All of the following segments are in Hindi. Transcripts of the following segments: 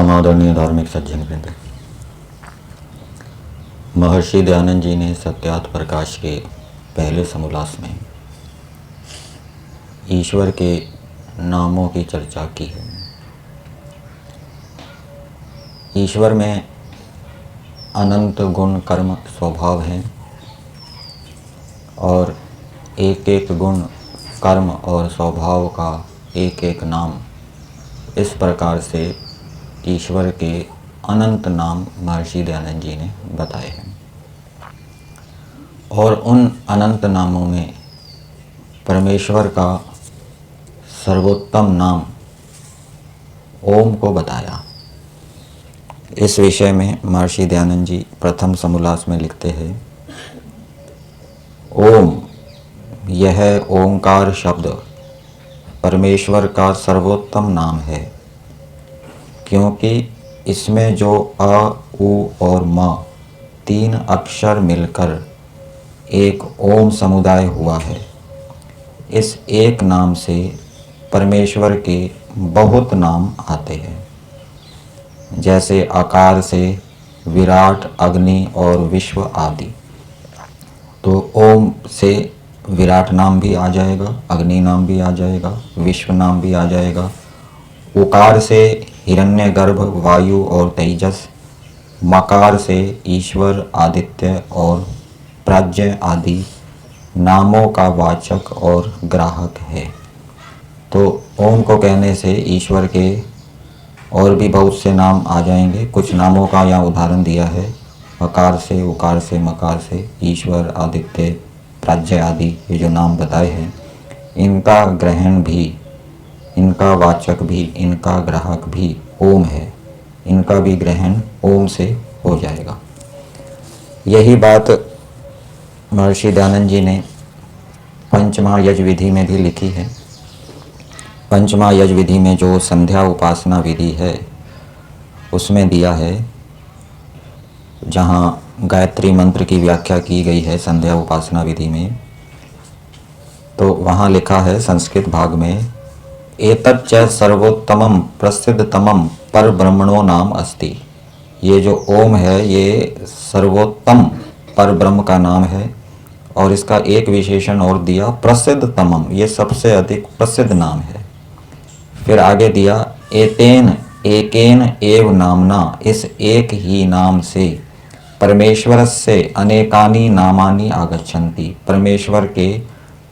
समादरणीय धार्मिक सज्जन वृंद, महर्षि दयानंद जी ने सत्यार्थ प्रकाश के पहले समोल्लास में ईश्वर के नामों की चर्चा की है। ईश्वर में अनंत गुण कर्म स्वभाव हैं और एक एक गुण कर्म और स्वभाव का एक एक नाम, इस प्रकार से ईश्वर के अनंत नाम महर्षि दयानंद जी ने बताए हैं। और उन अनंत नामों में परमेश्वर का सर्वोत्तम नाम ओम को बताया। इस विषय में महर्षि दयानंद जी प्रथम समोल्लास में लिखते हैं, ओम, यह ओंकार शब्द परमेश्वर का सर्वोत्तम नाम है, क्योंकि इसमें जो अ, उ और म तीन अक्षर मिलकर एक ओम समुदाय हुआ है। इस एक नाम से परमेश्वर के बहुत नाम आते हैं, जैसे आकार से विराट, अग्नि और विश्व आदि। तो ओम से विराट नाम भी आ जाएगा, अग्नि नाम भी आ जाएगा, विश्व नाम भी आ जाएगा। उकार से हिरण्यगर्भ, वायु और तेजस। मकार से ईश्वर, आदित्य और प्राज्ञ आदि नामों का वाचक और ग्राहक है। तो ओम को कहने से ईश्वर के और भी बहुत से नाम आ जाएंगे। कुछ नामों का यहाँ उदाहरण दिया है, अकार से, उकार से, मकार से, ईश्वर, आदित्य, प्राज्ञ आदि, ये जो नाम बताए हैं, इनका ग्रहण भी, इनका वाचक भी, इनका ग्राहक भी ओम है। इनका भी ग्रहण ओम से हो जाएगा। यही बात महर्षि दयानंद जी ने पंचमहायज्ञ विधि में भी लिखी है। पंचमहायज्ञ विधि में जो संध्या उपासना विधि है, उसमें दिया है, जहाँ गायत्री मंत्र की व्याख्या की गई है संध्या उपासना विधि में, तो वहाँ लिखा है संस्कृत भाग में, एतच्च सर्वोत्तमम प्रसिद्धतमम पर ब्रह्मणो नाम अस्ति। ये जो ओम है, ये सर्वोत्तम पर ब्रह्म का नाम है। और इसका एक विशेषण और दिया, प्रसिद्धतमम, ये सबसे अधिक प्रसिद्ध नाम है। फिर आगे दिया, एतेन एकेन एव नामना, इस एक ही नाम से परमेश्वर से अनेकानि नामानि आगच्छन्ति, परमेश्वर के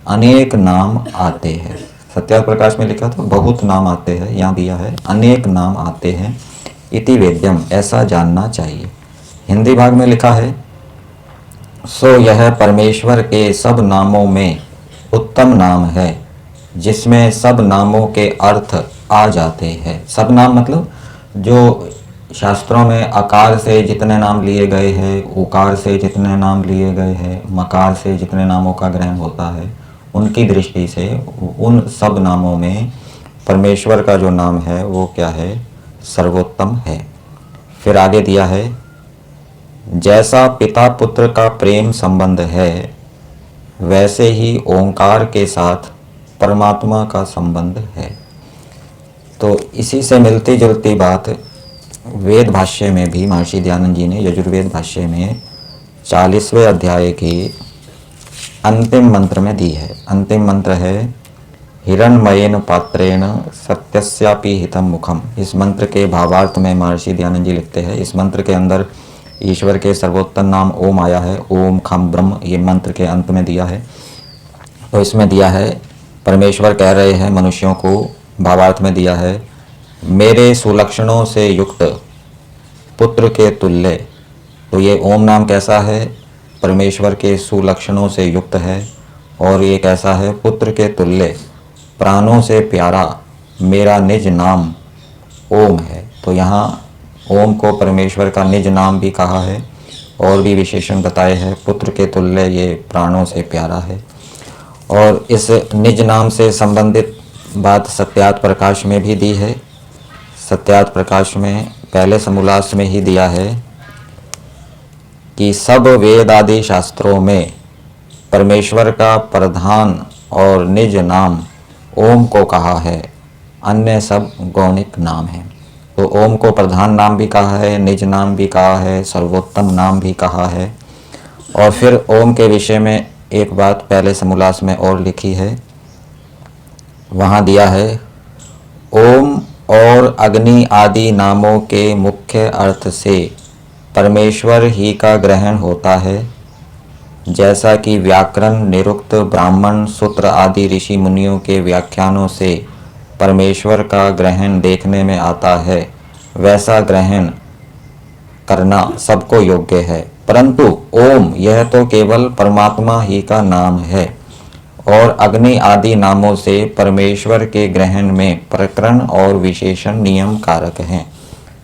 अनेक नाम आते हैं। सत्यार्थ प्रकाश में लिखा था बहुत नाम आते हैं, यहाँ दिया है अनेक नाम आते हैं। इति वेद्यम, ऐसा जानना चाहिए। हिंदी भाग में लिखा है, सो यह परमेश्वर के सब नामों में उत्तम नाम है, जिसमें सब नामों के अर्थ आ जाते हैं। सब नाम मतलब जो शास्त्रों में अकार से जितने नाम लिए गए हैं, उकार से जितने नाम लिए गए हैं, मकार से जितने नामों का ग्रहण होता है, उनकी दृष्टि से उन सब नामों में परमेश्वर का जो नाम है वो क्या है, सर्वोत्तम है। फिर आगे दिया है, जैसा पिता पुत्र का प्रेम संबंध है, वैसे ही ओंकार के साथ परमात्मा का संबंध है। तो इसी से मिलती जुलती बात वेद भाष्य में भी महर्षि दयानंद जी ने यजुर्वेद भाष्य में 40वें अध्याय के अंतिम मंत्र में दी है। अंतिम मंत्र है, हिरण्मयेन पात्रेण सत्यस्यापि हितम मुखम। इस मंत्र के भावार्थ में महर्षि दयानंद जी लिखते हैं, इस मंत्र के अंदर ईश्वर के सर्वोत्तम नाम ओम आया है। ओम खम ब्रह्म, ये मंत्र के अंत में दिया है। तो इसमें दिया है, परमेश्वर कह रहे हैं मनुष्यों को, भावार्थ में दिया है, मेरे सुलक्षणों से युक्त पुत्र के तुल्य। तो ये ओम नाम कैसा है, परमेश्वर के सुलक्षणों से युक्त है। और ये कैसा है, पुत्र के तुल्य, प्राणों से प्यारा मेरा निज नाम ओम है। तो यहाँ ओम को परमेश्वर का निज नाम भी कहा है और भी विशेषण बताए हैं। पुत्र के तुल्य, ये प्राणों से प्यारा है। और इस निज नाम से संबंधित बात सत्यार्थ प्रकाश में भी दी है। सत्यार्थ प्रकाश में पहले समोल्लास में ही दिया है कि सब वेद आदि शास्त्रों में परमेश्वर का प्रधान और निज नाम ओम को कहा है, अन्य सब गौणिक नाम हैं। तो ओम को प्रधान नाम भी कहा है, निज नाम भी कहा है, सर्वोत्तम नाम भी कहा है। और फिर ओम के विषय में एक बात पहले समोल्लास में और लिखी है, वहाँ दिया है, ओम और अग्नि आदि नामों के मुख्य अर्थ से परमेश्वर ही का ग्रहण होता है, जैसा कि व्याकरण, निरुक्त, ब्राह्मण, सूत्र आदि ऋषि मुनियों के व्याख्यानों से परमेश्वर का ग्रहण देखने में आता है, वैसा ग्रहण करना सबको योग्य है। परंतु ओम यह तो केवल परमात्मा ही का नाम है और अग्नि आदि नामों से परमेश्वर के ग्रहण में प्रकरण और विशेषण नियम कारक हैं।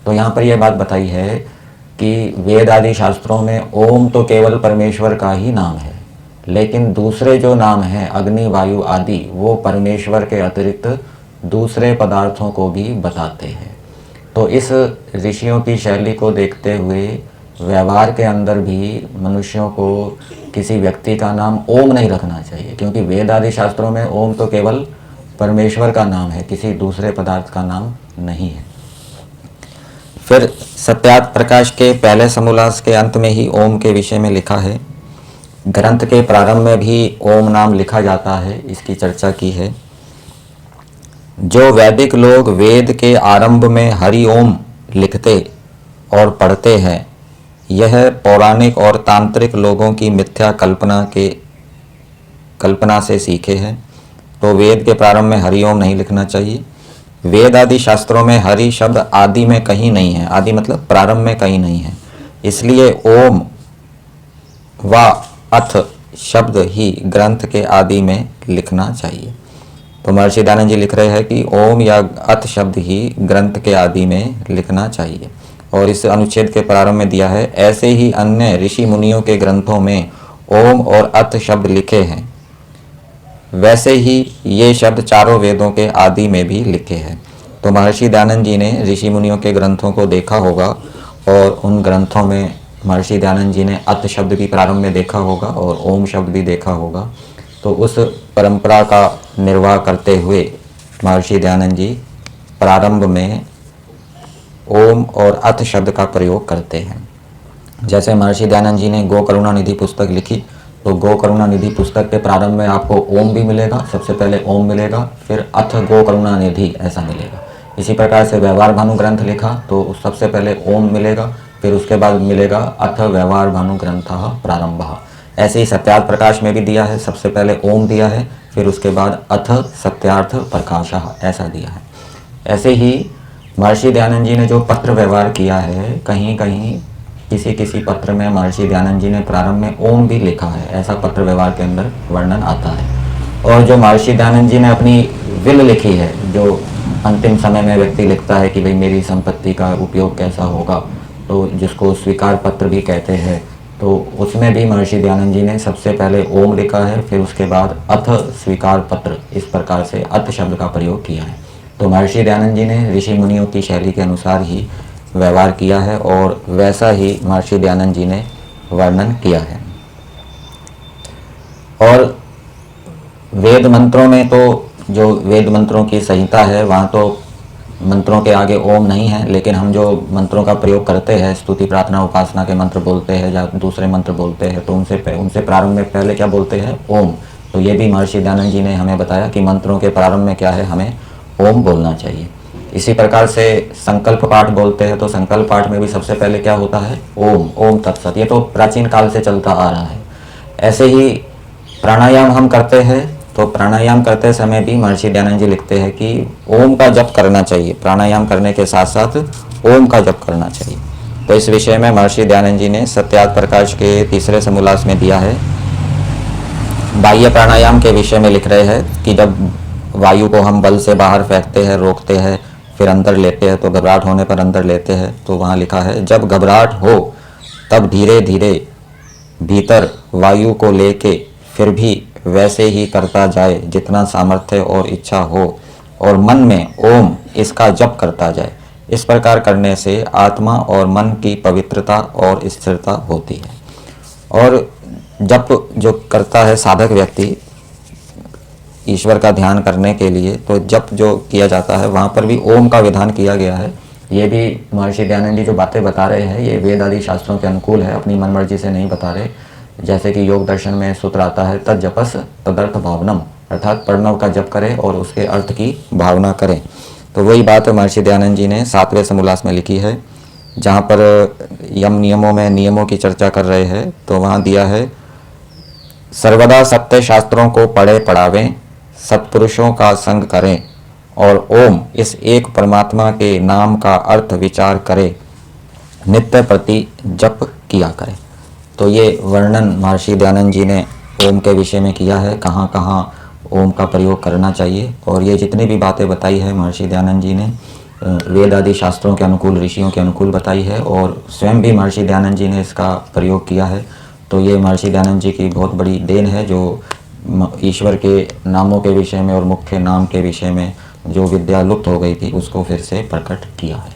तो यहाँ पर यह बात बताई है कि वेद आदि शास्त्रों में ओम तो केवल परमेश्वर का ही नाम है, लेकिन दूसरे जो नाम हैं अग्नि, वायु आदि, वो परमेश्वर के अतिरिक्त दूसरे पदार्थों को भी बताते हैं। तो इस ऋषियों की शैली को देखते हुए व्यवहार के अंदर भी मनुष्यों को किसी व्यक्ति का नाम ओम नहीं रखना चाहिए, क्योंकि वेद आदि शास्त्रों में ओम तो केवल परमेश्वर का नाम है, किसी दूसरे पदार्थ का नाम नहीं है। फिर सत्यार्थ प्रकाश के पहले समोल्लास के अंत में ही ओम के विषय में लिखा है। ग्रंथ के प्रारंभ में भी ओम नाम लिखा जाता है, इसकी चर्चा की है। जो वैदिक लोग वेद के आरंभ में हरि ओम लिखते और पढ़ते हैं, यह पौराणिक और तांत्रिक लोगों की मिथ्या कल्पना से सीखे हैं। तो वेद के प्रारंभ में हरि ओम नहीं लिखना चाहिए। वेद आदि शास्त्रों में हरि शब्द आदि में कहीं नहीं है, आदि मतलब प्रारंभ में कहीं नहीं है, इसलिए ओम व अथ शब्द ही ग्रंथ के आदि में लिखना चाहिए। तो महर्षि दयानंद जी लिख रहे हैं कि ओम या अथ शब्द ही ग्रंथ के आदि में लिखना चाहिए। और इस अनुच्छेद के प्रारंभ में दिया है, ऐसे ही अन्य ऋषि मुनियों के ग्रंथों में ओम और अथ शब्द लिखे हैं, वैसे ही ये शब्द चारों वेदों के आदि में भी लिखे हैं। तो महर्षि दयानंद जी ने ऋषि मुनियों के ग्रंथों को देखा होगा और उन ग्रंथों में महर्षि दयानंद जी ने अत शब्द भी प्रारंभ में देखा होगा और ओम शब्द भी देखा होगा। तो उस परंपरा का निर्वाह करते हुए महर्षि दयानंद जी प्रारंभ में ओम और अथ शब्द का प्रयोग करते हैं। जैसे महर्षि दयानंद जी ने गो करुणा निधि पुस्तक लिखी, तो गो करुणा निधि पुस्तक के प्रारंभ में आपको ओम भी मिलेगा, सबसे पहले ओम मिलेगा, फिर अथ गो करुणा निधि ऐसा मिलेगा। इसी प्रकार से व्यवहार भानु ग्रंथ लिखा तो सबसे पहले ओम मिलेगा, फिर उसके बाद मिलेगा अथ व्यवहार भानु ग्रंथः प्रारंभः। ऐसे ही सत्यार्थ प्रकाश में भी दिया है, सबसे पहले ओम दिया है, फिर उसके बाद अथ सत्यार्थ प्रकाशः ऐसा दिया है। ऐसे ही महर्षि दयानंद जी ने जो पत्र व्यवहार किया है, कहीं कहीं किसी किसी पत्र में महर्षि दयानंद जी ने प्रारंभ में ओम भी लिखा है, ऐसा पत्र व्यवहार के अंदर वर्णन आता है। और जो महर्षि दयानंद जी ने अपनी विल लिखी है, जो अंतिम समय में व्यक्ति लिखता है कि भाई मेरी संपत्ति का उपयोग कैसा होगा, तो जिसको स्वीकार पत्र भी कहते हैं, तो उसमें भी महर्षि दयानंद जी ने सबसे पहले ओम लिखा है, फिर उसके बाद अथ स्वीकार पत्र, इस प्रकार से अथ शब्द का प्रयोग किया है। तो महर्षि दयानंद जी ने ऋषि मुनियों की शैली के अनुसार ही व्यवहार किया है और वैसा ही महर्षि दयानंद जी ने वर्णन किया है। और वेद मंत्रों में तो जो वेद मंत्रों की संहिता है, वहाँ तो मंत्रों के आगे ओम नहीं है, लेकिन हम जो मंत्रों का प्रयोग करते हैं, स्तुति प्रार्थना उपासना के मंत्र बोलते हैं या दूसरे मंत्र बोलते हैं, तो उनसे प्रारंभ में पहले क्या बोलते हैं? ओम। तो ये भी महर्षि दयानंद जी ने हमें बताया कि मंत्रों के प्रारंभ में क्या है, हमें ओम बोलना चाहिए। इसी प्रकार से संकल्प पाठ बोलते हैं, तो संकल्प पाठ में भी सबसे पहले क्या होता है? ओम, ओम तत्सत। ये तो प्राचीन काल से चलता आ रहा है। ऐसे ही प्राणायाम हम करते हैं, तो प्राणायाम करते समय भी महर्षि दयानंद जी लिखते हैं कि ओम का जप करना चाहिए, प्राणायाम करने के साथ साथ ओम का जप करना चाहिए। तो इस विषय में महर्षि दयानंद जी ने सत्यार्थ प्रकाश के तीसरे समोल्लास में दिया है। बाह्य प्राणायाम के विषय में लिख रहे हैं कि जब वायु को हम बल से बाहर फेंकते हैं, रोकते हैं, फिर अंदर लेते हैं, तो घबराहट होने पर अंदर लेते हैं, तो वहाँ लिखा है, जब घबराहट हो तब धीरे धीरे भीतर वायु को लेके फिर भी वैसे ही करता जाए जितना सामर्थ्य और इच्छा हो, और मन में ओम इसका जप करता जाए। इस प्रकार करने से आत्मा और मन की पवित्रता और स्थिरता होती है। और जप जो करता है साधक व्यक्ति ईश्वर का ध्यान करने के लिए, तो जप जो किया जाता है वहाँ पर भी ओम का विधान किया गया है। ये भी महर्षि दयानंद जी जो बातें बता रहे हैं ये वेद आदि शास्त्रों के अनुकूल है, अपनी मनमर्जी से नहीं बता रहे। जैसे कि योग दर्शन में सूत्र आता है तद जपस तदर्थ भावनम, अर्थात प्रणव का जप करें और उसके अर्थ की भावना करें। तो वही बात महर्षि दयानंद जी ने 7वें समोल्लास में लिखी है, जहाँ पर यम नियमों में नियमों की चर्चा कर रहे हैं। तो वहाँ दिया है, सर्वदा सत्य शास्त्रों को पढ़े पढ़ावें, सत्पुरुषों का संग करें और ओम इस एक परमात्मा के नाम का अर्थ विचार करें, नित्य प्रति जप किया करें। तो ये वर्णन महर्षि दयानंद जी ने ओम के विषय में किया है, कहाँ कहाँ ओम का प्रयोग करना चाहिए। और ये जितनी भी बातें बताई है महर्षि दयानंद जी ने वेद आदि शास्त्रों के अनुकूल, ऋषियों के अनुकूल बताई है और स्वयं भी महर्षि दयानंद जी ने इसका प्रयोग किया है। तो ये महर्षि दयानंद जी की बहुत बड़ी देन है, जो ईश्वर के नामों के विषय में और मुख्य नाम के विषय में जो विद्या लुप्त हो गई थी उसको फिर से प्रकट किया है।